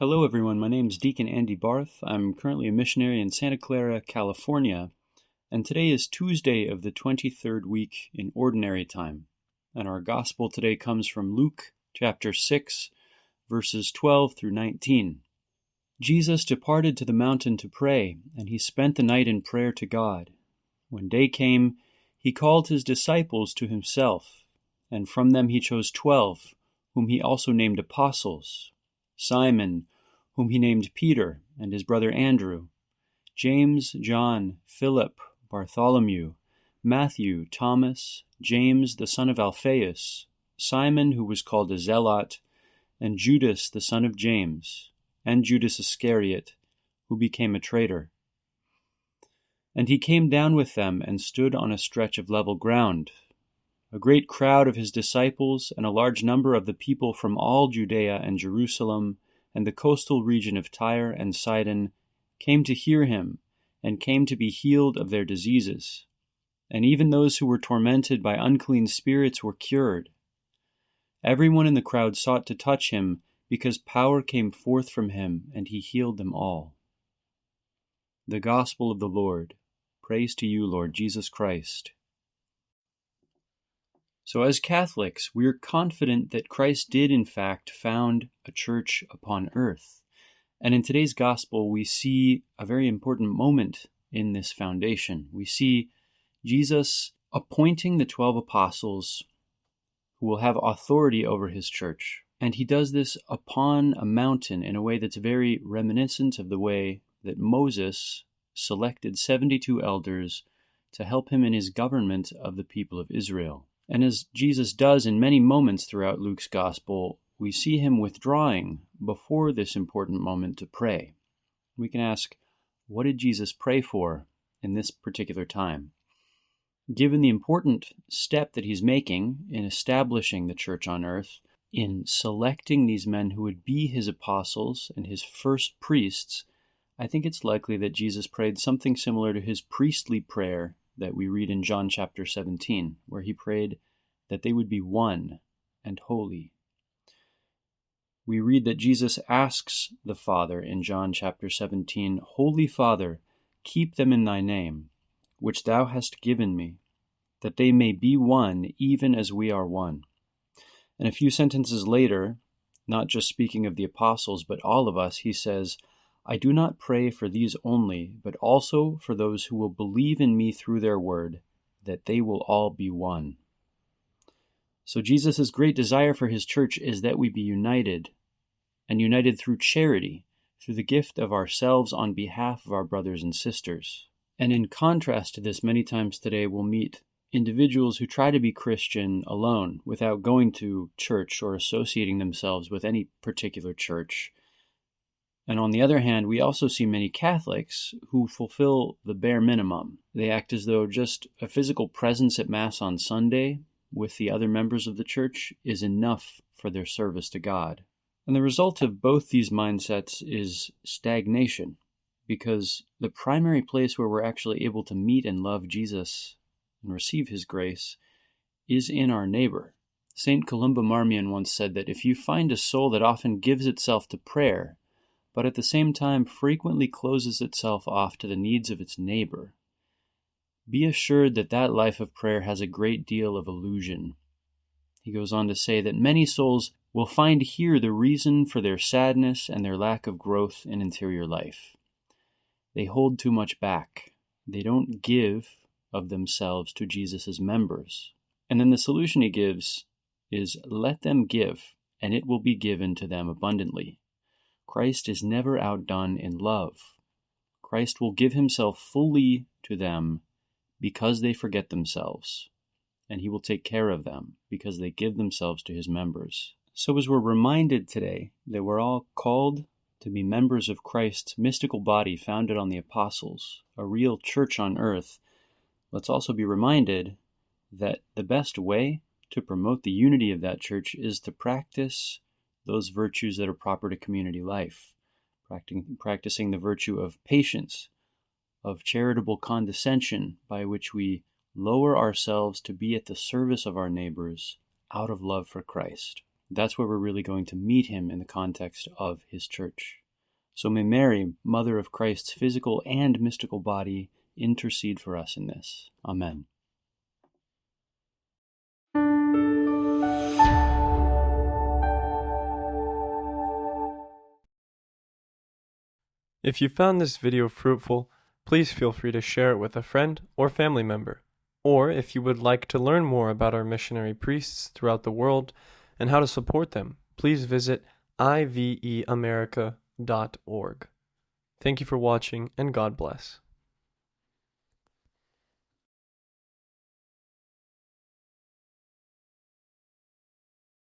Hello everyone, my name is Deacon Andy Barth. I'm currently a missionary in Santa Clara, California, and today is Tuesday of the 23rd week in Ordinary Time. And our gospel today comes from Luke chapter 6, verses 12 through 19. Jesus departed to the mountain to pray, and he spent the night in prayer to God. When day came, he called his disciples to himself, and from them he chose 12, whom he also named apostles: Simon, whom he named Peter, and his brother Andrew, James, John, Philip, Bartholomew, Matthew, Thomas, James the son of Alphaeus, Simon who was called a Zealot, and Judas the son of James, and Judas Iscariot, who became a traitor. And he came down with them and stood on a stretch of level ground. A great crowd of his disciples and a large number of the people from all Judea and Jerusalem and the coastal region of Tyre and Sidon came to hear him and came to be healed of their diseases. And even those who were tormented by unclean spirits were cured. Everyone in the crowd sought to touch him, because power came forth from him, and he healed them all. The Gospel of the Lord. Praise to you, Lord Jesus Christ. So as Catholics, we're confident that Christ did in fact found a church upon earth. And in today's gospel, we see a very important moment in this foundation. We see Jesus appointing the 12 apostles who will have authority over his church. And he does this upon a mountain in a way that's very reminiscent of the way that Moses selected 72 elders to help him in his government of the people of Israel. And as Jesus does in many moments throughout Luke's gospel, we see him withdrawing before this important moment to pray. We can ask, what did Jesus pray for in this particular time? Given the important step that he's making in establishing the church on earth, in selecting these men who would be his apostles and his first priests, I think it's likely that Jesus prayed something similar to his priestly prayer that we read in John chapter 17, where he prayed that they would be one and holy. We read that Jesus asks the Father in John chapter 17, "Holy Father, keep them in thy name, which thou hast given me, that they may be one, even as we are one." And a few sentences later, not just speaking of the apostles, but all of us, he says, "I do not pray for these only, but also for those who will believe in me through their word, that they will all be one." So Jesus' great desire for his church is that we be united, and united through charity, through the gift of ourselves on behalf of our brothers and sisters. And in contrast to this, many times today we'll meet individuals who try to be Christian alone, without going to church or associating themselves with any particular church. And on the other hand, we also see many Catholics who fulfill the bare minimum. They act as though just a physical presence at Mass on Sunday with the other members of the church is enough for their service to God. And the result of both these mindsets is stagnation, because the primary place where we're actually able to meet and love Jesus and receive his grace is in our neighbor. St. Columba Marmion once said that if you find a soul that often gives itself to prayer, but at the same time frequently closes itself off to the needs of its neighbor, be assured that that life of prayer has a great deal of illusion. He goes on to say that many souls will find here the reason for their sadness and their lack of growth in interior life. They hold too much back. They don't give of themselves to Jesus' members. And then the solution he gives is, let them give, and it will be given to them abundantly. Christ is never outdone in love. Christ will give himself fully to them because they forget themselves, and he will take care of them because they give themselves to his members. So as we're reminded today that we're all called to be members of Christ's mystical body founded on the apostles, a real church on earth, let's also be reminded that the best way to promote the unity of that church is to practice those virtues that are proper to community life, practicing the virtue of patience, of charitable condescension, by which we lower ourselves to be at the service of our neighbors out of love for Christ. That's where we're really going to meet him in the context of his church. So may Mary, Mother of Christ's physical and mystical body, intercede for us in this. Amen. If you found this video fruitful, please feel free to share it with a friend or family member. Or if you would like to learn more about our missionary priests throughout the world and how to support them, please visit iveamerica.org. Thank you for watching, and God bless.